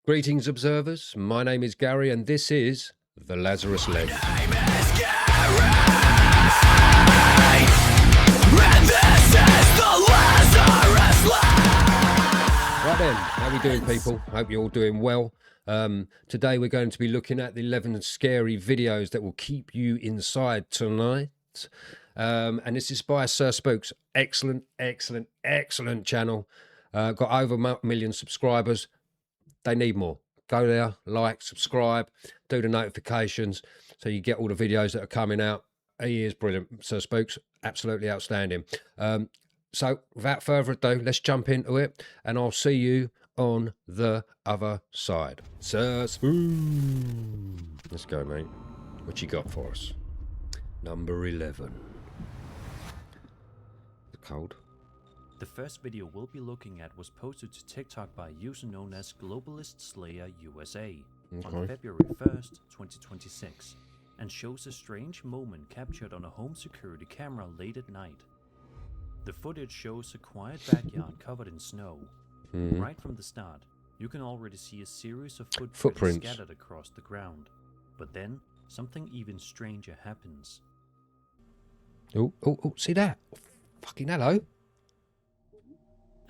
Greetings, observers. My name is Gary, and this is the Lazarus Lens. And this is the Lazarus Lens. Right then, how we doing, people? Hope you're all doing well. Today we're going to be looking at the 11 scary videos that will keep you inside tonight. And this is by Sir Spooks. Excellent channel. Got over a million subscribers. They need more. Go there, like, subscribe, do the notifications so you get all the videos that are coming out. He is brilliant, Sir Spooks. Absolutely outstanding. So without further ado, let's jump into it, and I'll see you on the other side. Sir Spooks. Let's go, mate. What you got for us? Number 11. The cold. The first video we'll be looking at was posted to TikTok by a user known as Globalist Slayer USA on February 1st, 2026, and shows a strange moment captured on a home security camera late at night. The footage shows a quiet backyard covered in snow. Right from the start, you can already see a series of footprints scattered across the ground. But then, something even stranger happens. Oh, see that? Fucking hello.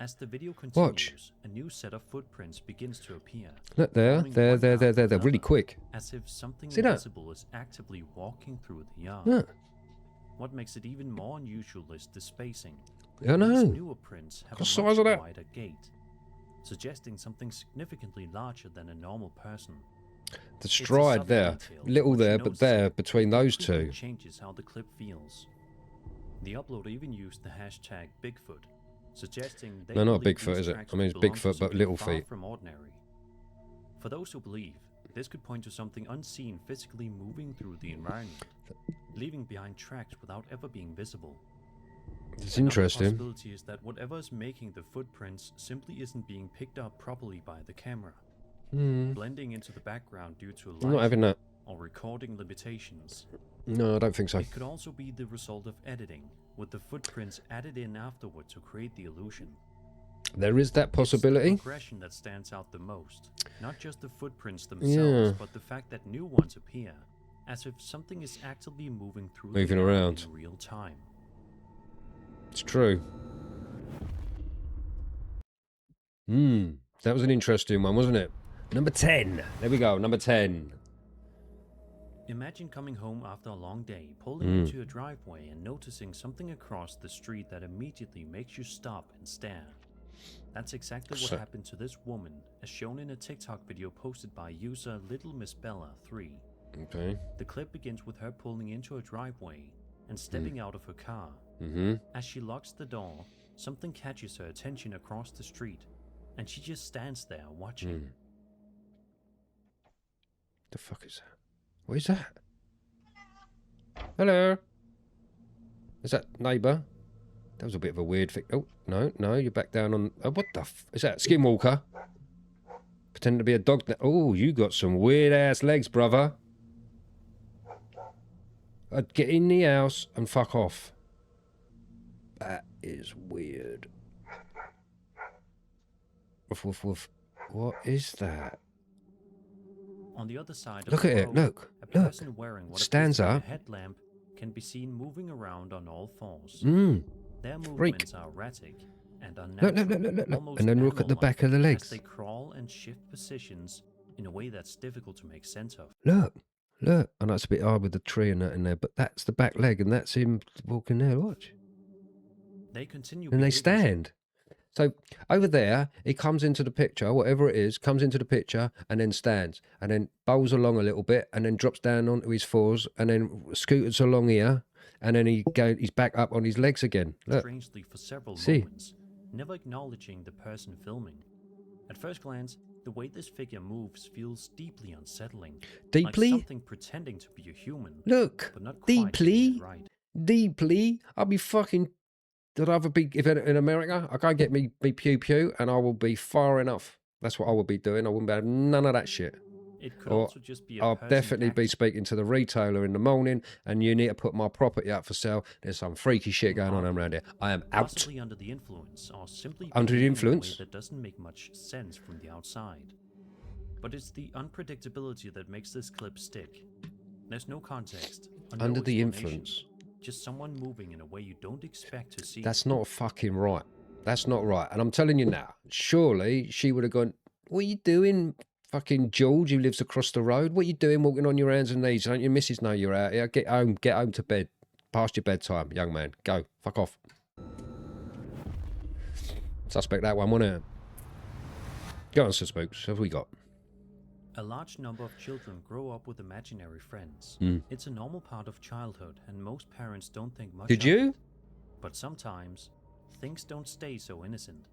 As the video continues, Watch. a new set of footprints begins to appear. Look there, they're really quick. As if something See that? invisible is actively walking through the yard. Yeah. What makes it even more unusual is the spacing. I know. These newer prints have The a size of much that. wider gate, suggesting something significantly larger than a normal person. The It's a stride subtle there, detail, little which there, but noticing there between those completely two. changes how the clip feels. The uploader even used the hashtag Bigfoot, suggesting they No, not believe Bigfoot, these is it? tracks I mean, it's belong to Bigfoot, but something little far feet. from ordinary. For those who believe, this could point to something unseen physically moving through the environment, leaving behind tracks without ever being visible. It's Another interesting. possibility is that whatever is making the footprints simply isn't being picked up properly by the camera, blending into the background due to I'm not light having that. or recording limitations. No, I don't think so. It could also be the result of editing, with the footprints added in afterward to create the illusion. There is that It's the possibility. progression that stands out the most, not just the footprints themselves, but the fact that new ones appear, as if something is actively moving through Moving the yard around. in real time. It's true. That was an interesting one, wasn't it? Number 10. There we go, number 10. Imagine coming home after a long day, pulling into your driveway and noticing something across the street that immediately makes you stop and stare. That's exactly what happened to this woman, as shown in a TikTok video posted by user Little Miss Bella 3. Okay. The clip begins with her pulling into her driveway and stepping out of her car. As she locks the door, something catches her attention across the street, and she just stands there watching. The fuck is that? What is that? Hello? Is that neighbour? That was a bit of a weird thing. Oh, no, you're back down on... Oh, what the f... Is that Skinwalker? Pretending to be a dog... Oh, you got some weird-ass legs, brother. I'd get in the house and fuck off. That is weird. Woof, woof, woof. What is that? On the other side of Look the at it, road, look, a person wearing what stands appears to be up. a headlamp can be seen moving around on all fours. Their freak. movements are erratic and unnatural, Look. almost And then look at the back of the animal-like, legs. as they crawl and shift positions in a way that's difficult to make sense of. Look. I know it's a bit hard with the tree and that in there, but that's the back leg, and that's him walking there. Watch. They continue And they behaving- stand. So over there, he comes into the picture, whatever it is, comes into the picture and then stands, and then bowls along a little bit, and then drops down onto his fours, and then scooters along here, and then he's back up on his legs again. Look. strangely for several See? moments, never acknowledging the person filming. At first glance, the way this figure moves feels deeply unsettling. Deeply? Like something pretending to be a human, Look. but not quite getting it right. Deeply. I'll be fucking... I'd rather be... If in America, I go get me pew, and I will be far enough. That's what I would be doing. I wouldn't be having none of that shit. It could Or also just be a I'll person definitely be acting speaking to the retailer in the morning, and you need to put my property up for sale. There's some freaky shit going on around here. I am out. possibly under the influence, or simply Under the behaving in a way influence? that doesn't make much sense from the outside. But it's the unpredictability that makes this clip stick. There's no context. Under the explanation. influence. Just someone moving in a way you don't expect to see. That's not fucking right. That's not right. And I'm telling you now, surely she would have gone, what are you doing, fucking George, who lives across the road? What are you doing walking on your hands and knees? Don't your missus know you're out here? Get home to bed. Past your bedtime, young man. Go. Fuck off. Suspect that one, wasn't it? Go on, Sir Spooks. What have we got? A large number of children grow up with imaginary friends. It's a normal part of childhood, and most parents don't think much of you? it. But sometimes, things don't stay so innocent.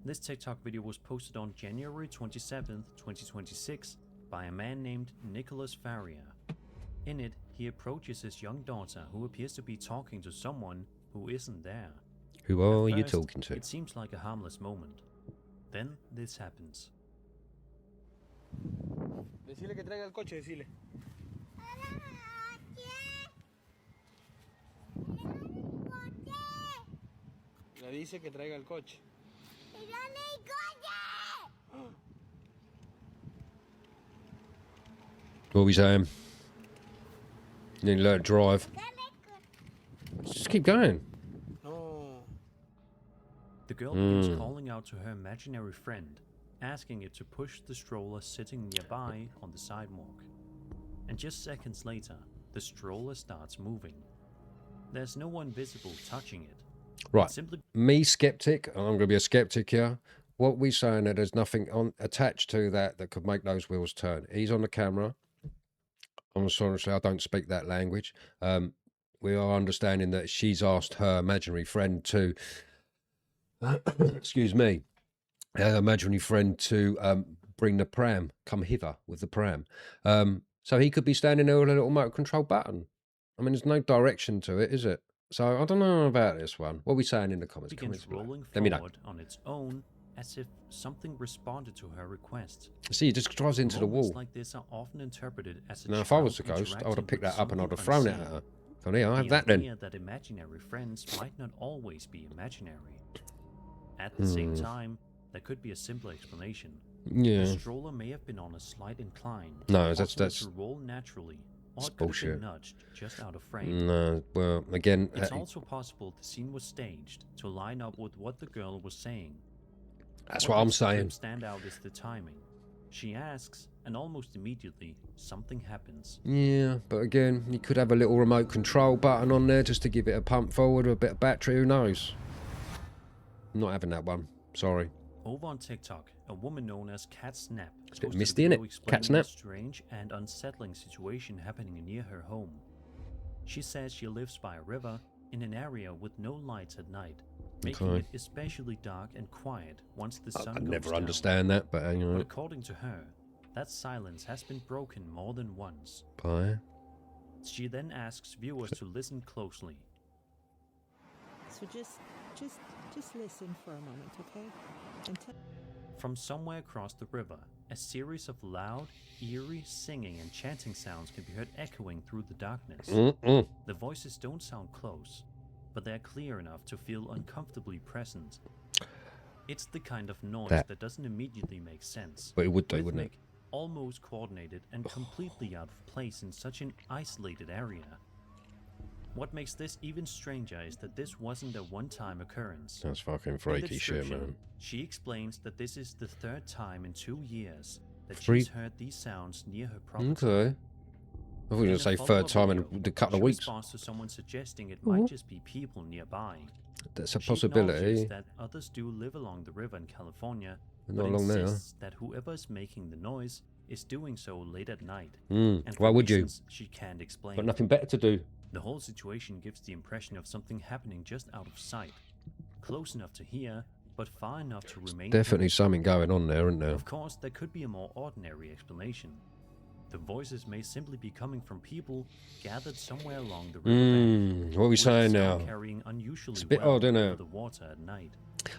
This TikTok video was posted on January 27th, 2026 by a man named Nicholas Faria. In it, he approaches his young daughter who appears to be talking to someone who isn't there. Who are At you first, talking to? It seems like a harmless moment. Then this happens. Decile que traiga el coche, decile. Le dice que traiga el coche. What are we saying? You need to learn to drive. Just keep going. No. The girl begins calling out to her imaginary friend, asking it to push the stroller sitting nearby on the sidewalk. And just seconds later, the stroller starts moving. There's no one visible touching it. Right. Simply Me, skeptic, and I'm going to be a skeptic here. What we saying that there's nothing attached to that could make those wheels turn. He's on the camera. I'm sorry to say I don't speak that language. We are understanding that she's asked her imaginary friend to, excuse me, her imaginary friend to bring the pram, come hither with the pram. So he could be standing there with a little motor control button. I mean, there's no direction to it, is it? So I don't know about this one. What are we saying in the comments? begins rolling Let me know. forward on its own, as if something responded to her request. See, it just drives into the Moments wall. like this are often interpreted as a Now, if I was the child ghost, I would have interacting picked with that up and I would have something thrown it at unseen. her. Come here, I have The that then. idea that imaginary friends might not always be imaginary. At the same time, there could be a simpler explanation. Yeah. The stroller may have been on a slight incline. No, causing that's it to roll naturally, or that's it could have bullshit. been nudged just out of frame. No, well, again, It's also possible the scene was staged to line up with what the girl was saying. that's what I'm makes the clip saying. stand out is the timing. She asks, and almost immediately, something happens. Yeah, but again, you could have a little remote control button on there just to give it a pump forward or a bit of battery, who knows? I'm not having that one. Sorry. Over on TikTok, a woman known as Cat Snap It's a bit posted misty, video innit? explaining Cat Snap. a strange and unsettling situation happening near her home. She says she lives by a river in an area with no lights at night, making Okay. it especially dark and quiet once the sun I goes never down. understand that, but you But know, according to her, that silence has been broken more than once. pie. She then asks viewers to listen closely. So just listen for a moment, okay? And From somewhere across the river, a series of loud, eerie singing and chanting sounds can be heard echoing through the darkness. The voices don't sound close, but they're clear enough to feel uncomfortably present. It's the kind of noise that doesn't immediately make sense. But it would do, wouldn't it? Rhythmic, almost coordinated and completely out of place in such an isolated area. What makes this even stranger is that this wasn't a one-time occurrence. That's fucking In the freaky shit, description, man. She explains that this is the third time in 2 years that Freak- she's heard these sounds near her property. Okay. I thought you were In going a to say follow-up third time video, in a couple of she weeks. responds to someone suggesting it might just be people nearby. That's a She acknowledges possibility. that others do live along the river in California, Not but along there. insists that whoever is making the noise is doing so late at night. Mm. And Why for would you? reasons she can't explain. Got nothing better to do. The whole situation gives the impression of something happening just out of sight, close enough to hear, but far enough to remain Definitely hidden. something going on there, isn't there? Of course, there could be a more ordinary explanation. The voices may simply be coming from people gathered somewhere along the riverbank. What are we with saying sound now? Carrying unusually It's a bit well odd, isn't over it? the water at night.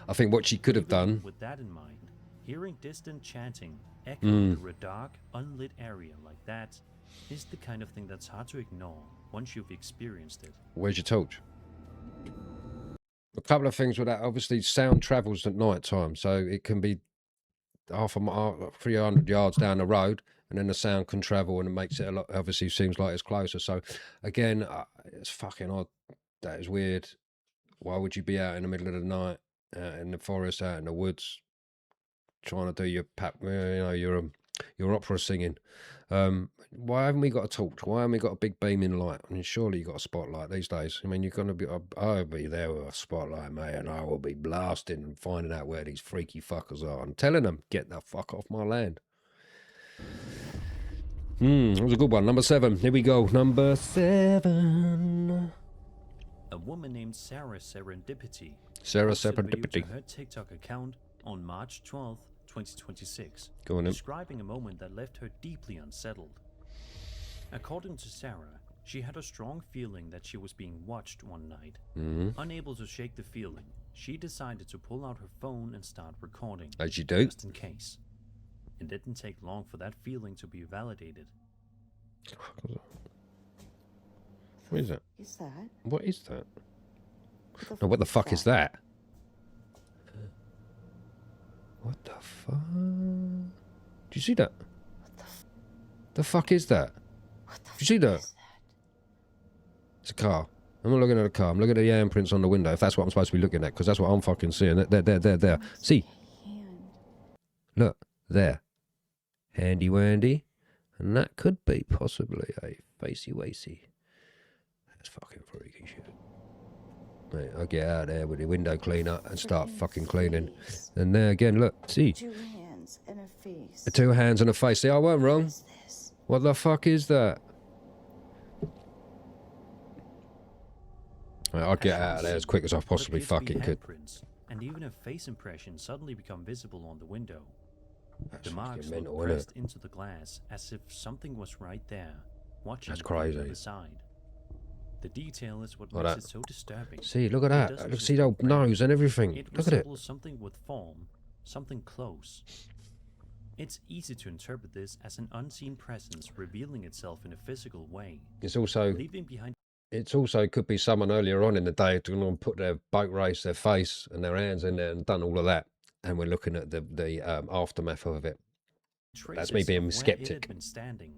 I think what she could have Even done. With that in mind, hearing distant chanting echoing Hmm. through a dark, unlit area like that is the kind of thing that's hard to ignore once you've experienced it. Where's your torch? A couple of things with that. Obviously, sound travels at night time, so it can be half a mile, 300 yards down the road, and then the sound can travel, and it makes it a lot. Obviously, seems like it's closer. So, again, it's fucking odd. That is weird. Why would you be out in the middle of the night, in the forest, out in the woods, trying to do your your opera singing? Why haven't we got a torch? Why haven't we got a big beaming light? I mean, surely you got a spotlight these days. I mean, you're gonna be. I'll be there with a spotlight, mate, and I will be blasting and finding out where these freaky fuckers are and telling them, get the fuck off my land. That was a good one. Number 7. Here we go. Number 7. A woman named Sarah Serendipity Sarah posted a video Serendipity. to her TikTok account on March 12th, 2026, Go on then. describing a moment that left her deeply unsettled. According to Sarah, she had a strong feeling that she was being watched one night. Unable to shake the feeling, she decided to pull out her phone and start recording, As you do. just in case. It didn't take long for that feeling to be validated. What is that? Is that? What is that? No, what the fuck is that? What the fuck? Do you see that? The fuck is that? Do you see that? It's a car. I'm not looking at a car. I'm looking at the handprints on the window, if that's what I'm supposed to be looking at, because that's what I'm fucking seeing. There. See? Look, there. Handy wandy. And that could be possibly a facey wacy. That's fucking freaky shit. Mate, I'll get out there with the window cleaner and start fucking cleaning. And there again, look, see? 2 hands and a face. The 2 hands and a face. See, I weren't wrong. What's this? What the fuck is that? Right, I'll get out of there as quick as I possibly What appeared to be fucking could. handprints and even a face impression suddenly become visible on the window. That's The marks fucking mental, look isn't pressed it? into the glass as if something was right there, watching That's from the crazy. other side. The detail is what Like makes that. it so disturbing. See, look at It that. doesn't Look, just see the look nose and everything. It Look at it. resembles something with form, something close. It's easy to interpret this as an unseen presence revealing itself in a physical way, It's also, leaving behind could be someone earlier on in the day to put their boat race, their face and their hands in there and done all of that. And we're looking at the aftermath of it. traces me being of where it skeptic. had been standing.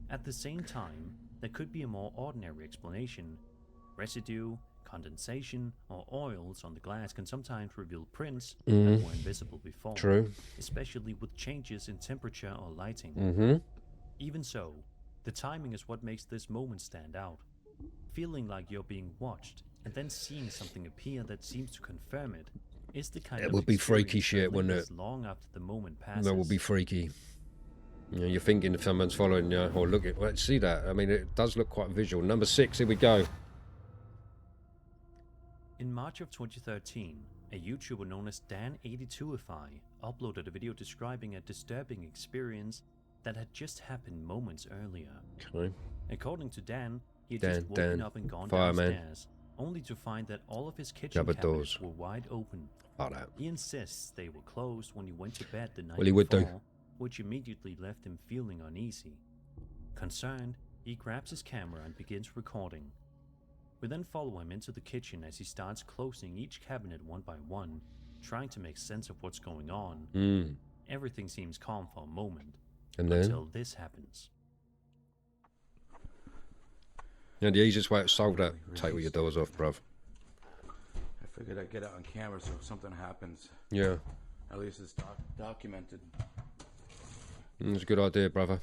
At the same time, there could be a more ordinary explanation. Residue, condensation, or oils on the glass can sometimes reveal prints that were invisible before. True. Especially with changes in temperature or lighting. Mm-hmm. Even so, the timing is what makes this moment stand out. Feeling like you're being watched and then seeing something appear that seems to confirm it is the kind It of would be freaky experience that shit, wouldn't lingers it? long after the moment passes. That would be freaky. You know, you're thinking if someone's following you or looking. Well, see that? I mean, it does look quite visual. Number 6, here we go. In March of 2013, a YouTuber known as Dan82ify uploaded a video describing a disturbing experience that had just happened moments earlier. Okay. According to Dan, he had Dan, just woken Dan, up and gone fireman. downstairs, only to find that all of his kitchen Cupboard cabinets doors. were wide open. Oh, that. He insists they were closed when he went to bed the night Well, he would do. before, which immediately left him feeling uneasy. Concerned, he grabs his camera and begins recording. We then follow him into the kitchen as he starts closing each cabinet one by one, trying to make sense of what's going on. Everything seems calm for a moment, And then? until this happens. Yeah, the easiest way to solve that, take all your doors off, bruv. I figured I'd get it on camera so if something happens, Yeah. at least it's documented. It's a good idea, brother.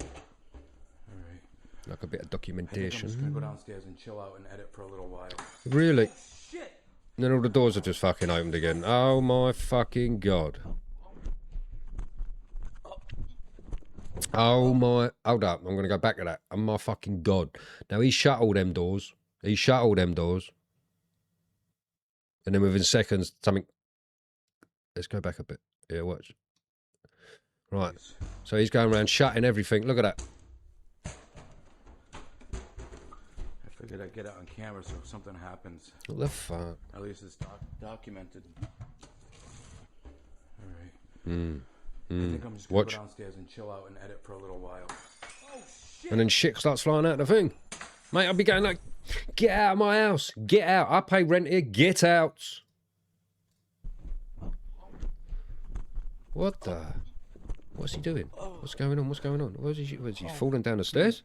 Alright. Like a bit of I think I'm just gonna documentation. go downstairs and chill out and edit for a little while. Really? Shit! And then all the doors are just fucking opened again. Oh my fucking god. Oh my... Hold up, I'm going to go back to that. Oh my fucking god. Now he shut all them doors. He shut all them doors. And then within seconds, something... Let's go back a bit. Yeah, watch. Right. So he's going around shutting everything. Look at that. I figured I'd get it on camera so if something happens, What the fuck? at least it's documented. Alright. I think I'm just gonna Watch. go downstairs and chill out and edit for a little while. And then shit starts flying out the thing. Mate, I'll be going like, get out of my house. Get out. I pay rent here. Get out. What the? What's he doing? What's going on? What's going on? Was he falling down the stairs?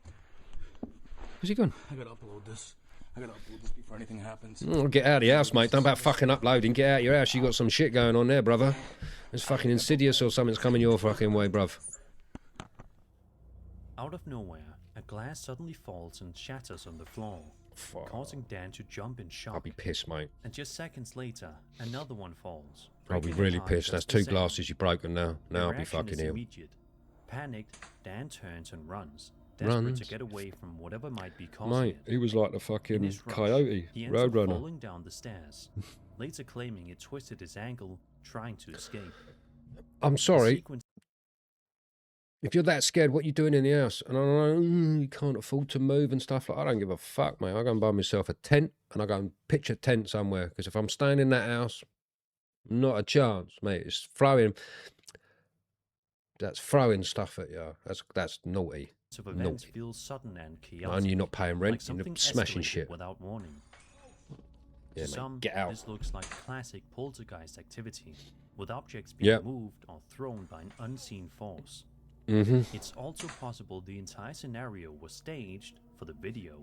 Where's he gone? I gotta upload this. I gotta upload this before anything happens. Oh, get out of the house, mate. Don't about fucking uploading. Get out of your house. You got some shit going on there, brother. There's fucking Insidious or something's coming your fucking way, bruv. Out of nowhere, a glass suddenly falls and shatters on the floor, Fuck. causing Dan to jump in shock. I'll be pissed, mate. And just seconds later, another one falls. I'll be breaking really apart pissed. That's just the 2 same. glasses you've broken now. The Now I'll be reaction fucking is ill. immediate. Panicked, Dan turns and runs, desperate Runs? to get away from whatever might be causing Mate, it. he was like the In fucking his rush, coyote, he ends up roadrunner. falling down the stairs, later claiming it twisted his ankle trying to escape. I'm The sorry. sequence If you're that scared, what you doing in the house? And I know you can't afford to move and stuff like. I don't give a fuck, mate. I go and buy myself a tent, and I go and pitch a tent somewhere. Because if I'm staying in that house, not a chance, mate. It's throwing. That's throwing stuff at you. That's naughty. of events Naughty. feels sudden and chaotic. And you're not paying rent. like You're something smashing escalated shit. without warning. Yeah, To mate. some, Get out. this looks like classic poltergeist activity, with objects being Yep. moved or thrown by an unseen force. Mm-hmm. It's also possible the entire scenario was staged for the video.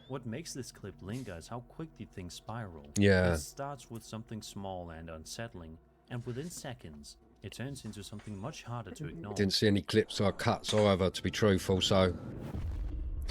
What makes this clip linger is how quickly things spiral. Yeah. It starts with something small and unsettling, and within seconds, it turns into something much harder to ignore. Didn't see any clips or cuts either, to be truthful, so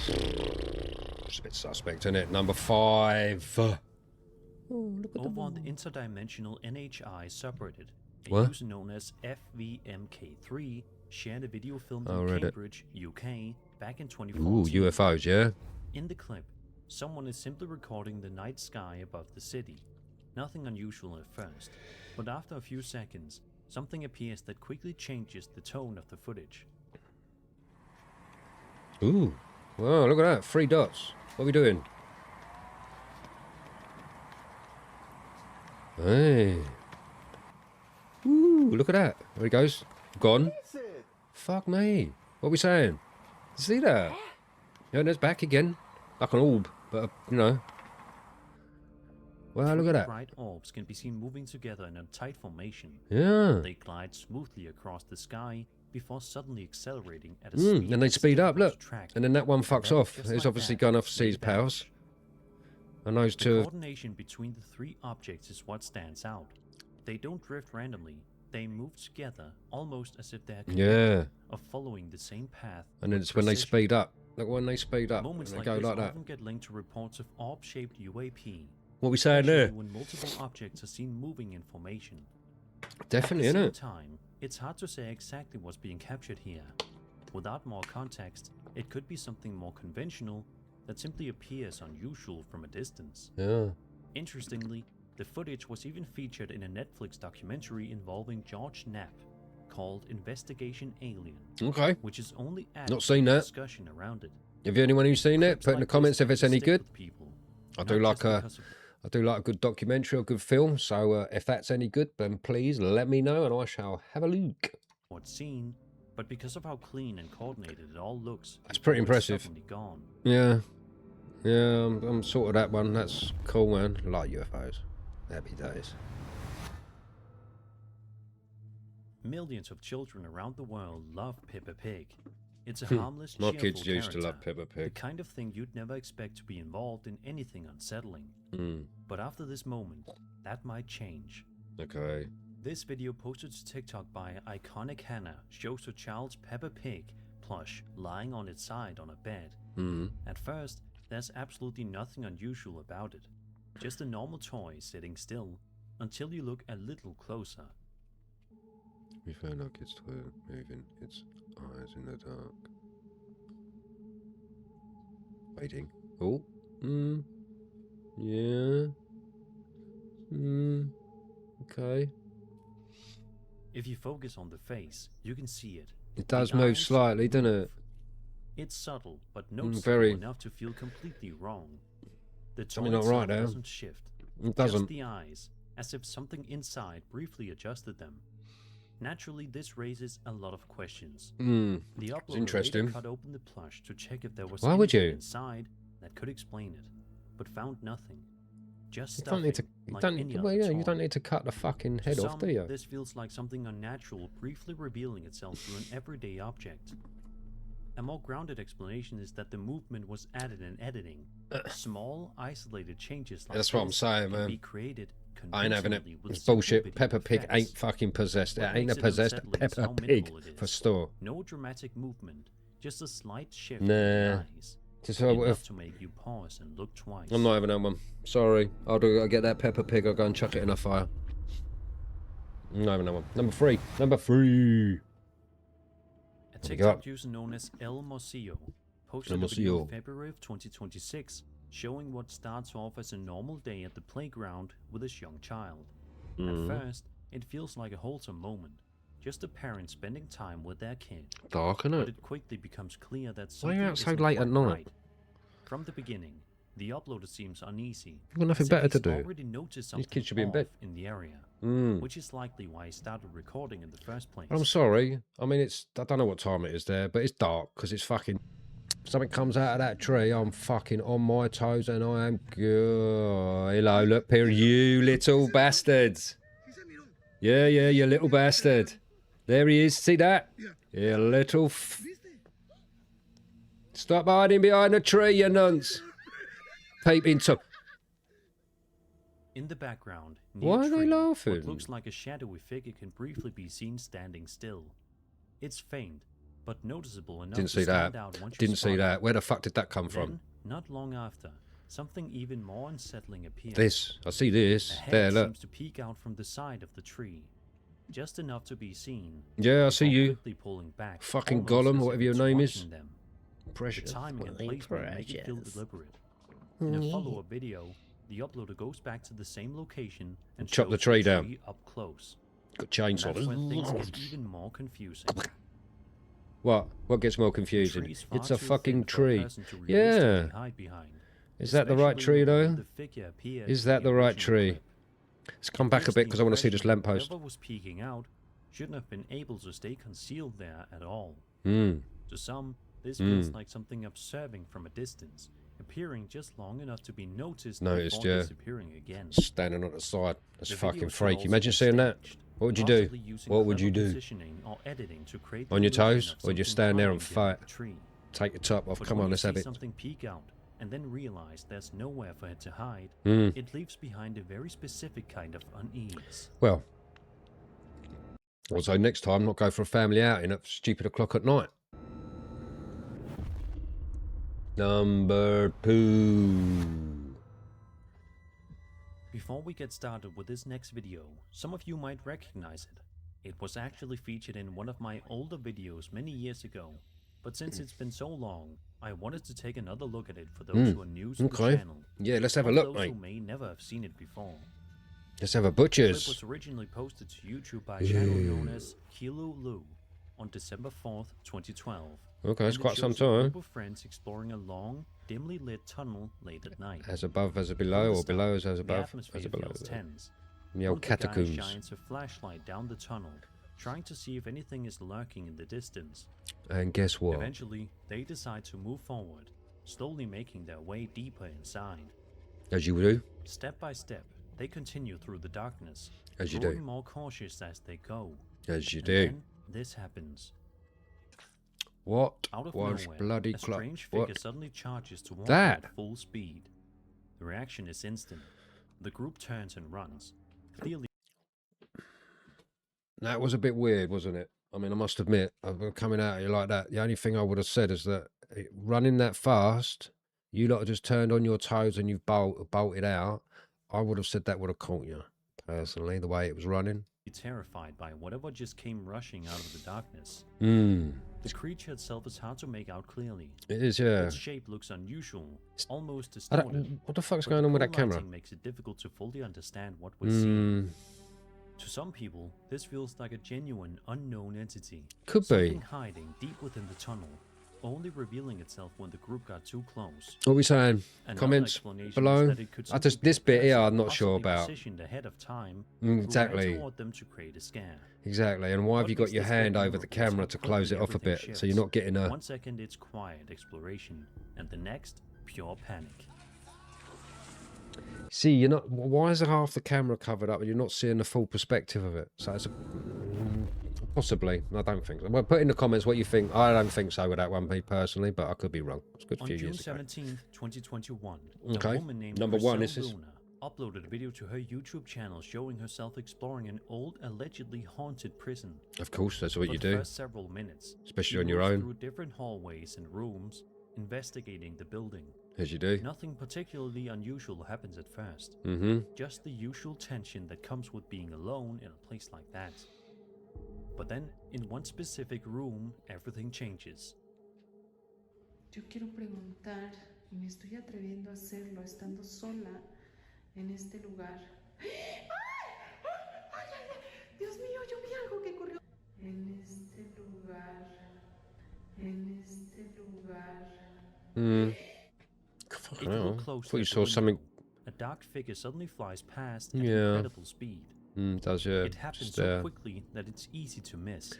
it's a bit suspect, isn't it? Number 5. Over on the interdimensional NHI subreddit, a What? user known as FVMK3 shared a video filmed Oh, in read it. Cambridge, UK, back in Ooh, 2014. UFOs, yeah? In the clip, someone is simply recording the night sky above the city. Nothing unusual at first, but after a few seconds, something appears that quickly changes the tone of the footage. Ooh. Wow, look at that. 3 dots. What are we doing? Hey. Ooh, look at that. There he goes. Gone. Fuck me. What are we saying? See that? Yeah, and it's back again. Like an orb, but, you know. Wow, look at that. Bright orbs can be seen moving together in a tight formation. Yeah. They glide smoothly across the sky before suddenly accelerating at a speed. And they that speed up, still look. loses track. And then that one fucks Then, off. just It's like obviously that, gone off to see they his powers. vanish. And those The two. coordination between the 3 objects is what stands out. They don't drift randomly. They move together, almost as if they're Yeah. of following the same path. And then with it's when they precision. speed up. Look, when they speed up. Moments And like they go this like that. often get linked to reports of orb-shaped UAP. What are we saying especially there? when multiple objects are seen moving in formation. Definitely, At the innit? same time, it's hard to say exactly what's being captured here. Without more context, it could be something more conventional that simply appears unusual from a distance. Yeah. Interestingly, the footage was even featured in a Netflix documentary involving George Knapp called Investigation Alien, Okay. which is only added Not to seen the that. discussion around it. Have you anyone who's seen it? Clips Put in the like comments this if it's tend to any stick good. with people, I not do like just a, because of I do like a good documentary or good film. So if that's any good, then please let me know and I shall have a look. what's seen, but because of how clean and coordinated it all looks. That's pretty before it's impressive. suddenly gone. Yeah. Yeah, I'm sort of that one. That's cool, man. I like UFOs. Happy days. Millions of children around the world love Peppa Pig. It's a harmless, My cheerful kids used to love character, Peppa the Pig. kind of thing you'd never expect to be involved in anything unsettling. Mm, But after this moment, that might change. okay. This video posted to TikTok by Iconic Hannah shows a child's Peppa Pig plush lying on its side on a bed. Mm. At first, there's absolutely nothing unusual about it. Just a normal toy sitting still, until you look a little closer. We found our kids' toilet moving its eyes in the dark. Waiting. Oh. Hmm. Yeah. Hmm. Okay. If you focus on the face, you can see it. It does The move eyes slightly, doesn't move. it? It's subtle, but noticeable very. enough to feel completely wrong. The toy Something not right itself there. doesn't shift. It Just doesn't. the eyes, as if something inside briefly adjusted them. Naturally, this raises a lot of questions. Hmm. The uploader interesting. later cut open the plush to check if there was Why would anything you? inside that could explain it, but found nothing. Just You don't need to. stuffing, You like don't. any Well, other yeah, you toy. don't need to cut the fucking To head off, do some, you? this feels like something unnatural briefly revealing itself through an everyday object. A more grounded explanation is that the movement was added in editing. Small, isolated changes like That's what I'm this saying, can man. be created I ain't having it. convincingly with It's simple bullshit. video Peppa Pig effects. ain't fucking possessed. It What ain't a makes it possessed unsettling is Peppa how Pig minimal it for is. store. No dramatic movement, just a slight shift in the Nah. eyes. Just Enough to make you pause and look twice. I'm not having that one. Sorry. I'll get that Peppa Pig. I'll go and chuck it in a fire. I'm not having that one. Number 3. Number 3. A What we got? TikTok user known as El Mosillo posted El a video in Mosillo. February of 2026 showing what starts off as a normal day at the playground with his young child. Mm. At first, it feels like a wholesome moment, just a parent spending time with their kid. Dark, But innit? it quickly becomes clear that Why are you something out so isn't late at quite night? right. From the beginning, the uploader seems uneasy. You've got nothing as if better to he's do. already noticed something kids should be in bed. off in the area, Mm. which is likely why he started recording in the first place. I'm sorry. I mean, I don't know what time it is there, but it's dark because it's fucking. Something comes out of that tree. I'm fucking on my toes, and I am good. Hello, look here, you little bastards. Yeah, you little bastard. There he is. See that? You little. Stop hiding behind the tree, you nunts. Peeping top. In the background, near Why a are they tree, laughing? what looks like a shadowy figure can briefly be seen standing still. It's faint, but noticeable enough Didn't to see stand that. out once you Didn't see spot it. that. Where the fuck did that come Then, from? not long after, something even more unsettling appears. This. I see this. A head There, look. seems to peek out from the side of the tree, just enough to be seen. Yeah, I see before you. quickly pulling back, Fucking almost Gollum, as if whatever your it's name is. watching them. The Precious. timing and Well, placement make it feel precious. deliberate. In a follow-up video, the uploader goes back to the same location and Chop the shows tree down. up close. Got And that's when things chainsaw. get even more confusing. What? What gets more The confusing? tree's far It's a too fucking thick for a tree. person to Yeah. realistically hide behind, Is that the right especially tree, when though? the figure appeared Is in that the right original tree? clip. Let's come back a Gives bit the because I want to see this impression that lamppost. whoever was peeking out shouldn't have been able to stay concealed there at all. Hmm. To some, this feels like something observing from a distance, appearing just long enough to be noticed before yeah. disappearing again. Standing on the side. That's The fucking videos could freaky. also Imagine be seeing that. staged, What would you do? possibly using What would you clever do? positioning or editing to create the On your illusion toes? of Or would you something stand there and hiding behind fight? the tree. Take your top off. But Come when on, you let's have see it. something peek out and then realize there's nowhere for it to hide, Mm. it leaves behind a very specific kind of unease. Well. Also, next time, not go for a family outing at stupid o'clock at night. Number 2. Before we get started with this next video, some of you might recognize it. It was actually featured in one of my older videos many years ago, but since it's been so long, I wanted to take another look at it for those who are new to the Okay. channel. Yeah, let's have a or look, those mate. who may never have seen it before. Let's have a The clip butcher's. was originally posted to YouTube by a channel known as Kilo Lu on December 4th, 2012. Okay, it's and it quite some shows a time. group of friends exploring a long, dimly lit tunnel late at night. As above, as From below, the or start, below as the above, atmosphere as below. feels tense. The One old of the guys catacombs. shines a flashlight down the tunnel, trying to see if anything is lurking in the distance. And guess what? Eventually, they decide to move forward, slowly making their way deeper inside. As you do. Step by step, they continue through the darkness, As you growing do. more cautious as they go. As you And do. then this happens. What Out of was nowhere, bloody a clock? strange figure What? suddenly charges towards That? them at full speed. The reaction is instant. The group turns and runs, clearly That was a bit weird, wasn't it? I mean, I must admit, coming out at you like that, the only thing I would have said is that running that fast, you lot have just turned on your toes and you've bolted out. I would have said that would have caught you, personally, the way it was running. terrified by whatever just came rushing out of the darkness. Hmm. The creature itself is hard to make out clearly. It is, yeah. Its shape looks unusual, almost I distorted. don't, what the fuck's but going the on with poor that camera? lighting makes it difficult to fully understand what we're seeing. Hmm. To some people, this feels like a genuine, unknown entity. Could Something be. hiding deep within the tunnel, only revealing itself when the group got too close. What are we saying? Another Comments explanation is below? that it could I just simply be this bit here, a I'm not person sure possibly about. positioned ahead of time Exactly. who ran toward them to create a scare. Exactly. And why have What you got makes your this hand bit over the memorable is camera how to close it quickly off a bit, everything so you're shifts. not getting a? 1 second it's quiet exploration, and the next, pure panic. See, you're not. Why is half the camera covered up and you're not seeing the full perspective of it? So it's possibly. I don't think so. Well, put in the comments what you think. I don't think so with that one, me personally, but I could be wrong. It's a good On few June years ago. 17th, 2021, Okay. a woman named Number one, Chriselle this is- Luna uploaded a video to her YouTube channel showing herself exploring an old, allegedly haunted prison. Of course, that's what For you the do. first several minutes, Especially she on your moves own. through different hallways and rooms, investigating the building. As you do. Nothing particularly unusual happens at first. Mm-hmm. Just the usual tension that comes with being alone in a place like that. But then, in one specific room, everything changes. Yo quiero preguntar, y me estoy atreviendo a hacerlo estando sola en este lugar. ¡Ay! ¡Ay, ay, ay! Dios mío, yo vi algo que corrió. En este lugar. En este lugar. Mm. If Fucking you hell. look closely Thought you at the saw something. window, a dark figure suddenly flies past at Yeah. incredible speed. Does yeah. It happens Just so there. quickly that it's easy to miss.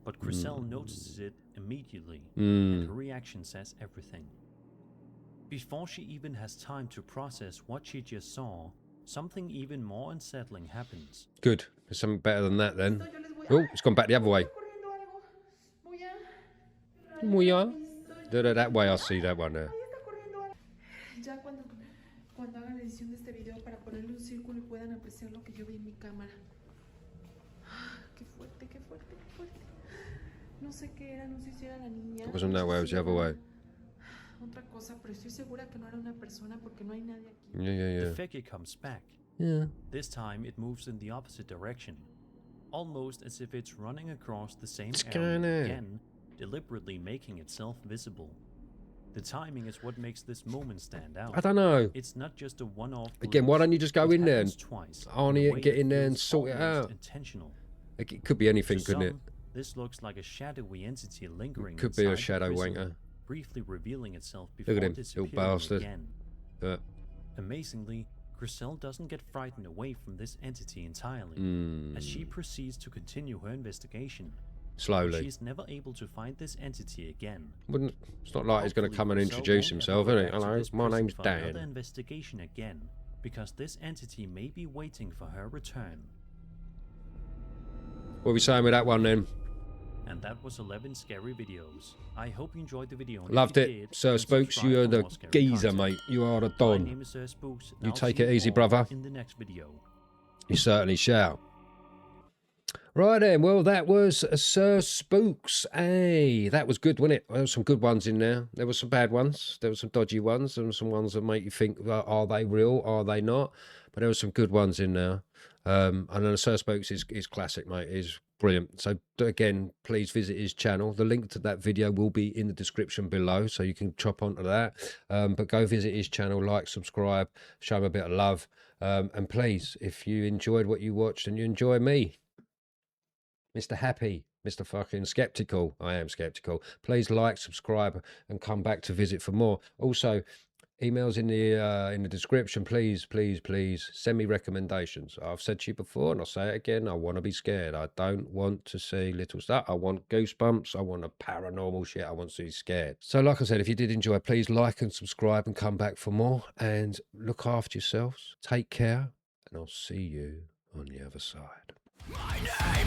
But Chriselle notices it immediately, Mm. and her reaction says everything. Before she even has time to process what she just saw, something even more unsettling happens. Good. There's something better than that then. Yo les voy a... Oh, it's gone back the other way. Está corriendo algo. Voy a... Muy yeah. That way, I see that one there. Ahí está corriendo algo. Ya cuando haga la edición de este video para ponerle un círculo y puedan apreciar lo que yo vi en mi cámara. Qué fuerte, qué fuerte, qué fuerte. No sé qué era, no sé si era la niña. It wasn't no that sé way, it si was the other era way. Otra cosa, pero estoy segura que no era una persona porque no hay nadie aquí. Yeah. The figure comes back. Yeah. This time it moves in the opposite direction, almost as if it's running across the same What's area going on? again, deliberately making itself visible. The timing is what makes this moment stand out. I don't know. It's not just a one-off. Again, why don't you just go It in there happens and twice, on in a it, way get that in there and feels sort it almost out? Intentional. It could be anything, To couldn't it? some, this looks like a shadowy entity lingering Could be a inside the shadow prison, wanker. briefly revealing itself before Look at him, little disappearing bastard. again. But Amazingly, Chriselle doesn't get frightened away from this entity entirely, as she proceeds to continue her investigation. slowly. She's never able to find this entity again. Wouldn't. It's not like he's going to come and Hopefully, introduce Chriselle himself, won't is have it? to go Hello, back to my this name's prison for another Dan. investigation again, because this entity may be waiting for her return. What are we saying with that one then? And that was 11 scary videos. I hope you enjoyed the video. and if Loved you it. did, Sir then Spooks, subscribe you are for the more scary geezer, content. mate. You are the My don. name is Sir Spooks. and You I'll take see it easy, all brother. In the next video. You certainly shall. Right then, well, that was Sir Spooks. Hey, that was good, wasn't it? There were some good ones in there. There were some bad ones. There were some dodgy ones. There were some ones that make you think, well, are they real? Are they not? But there were some good ones in there. And then Sir Spooks is classic, mate. Is brilliant. So again, please visit his channel. The link to that video will be in the description below, so you can chop onto that. But go visit his channel, like, subscribe, show him a bit of love. And please, if you enjoyed what you watched and you enjoy me, Mr. Happy, Mr. fucking Skeptical, I am skeptical, please like, subscribe, and come back to visit for more. Also, emails in the description. Please send me recommendations. I've said to you before, and I'll say it again, I want to be scared. I don't want to see little stuff. I want goosebumps. I want a paranormal shit. I want to be scared. So like I said, if you did enjoy, please like and subscribe and come back for more. And look after yourselves. Take care. And I'll see you on the other side. My name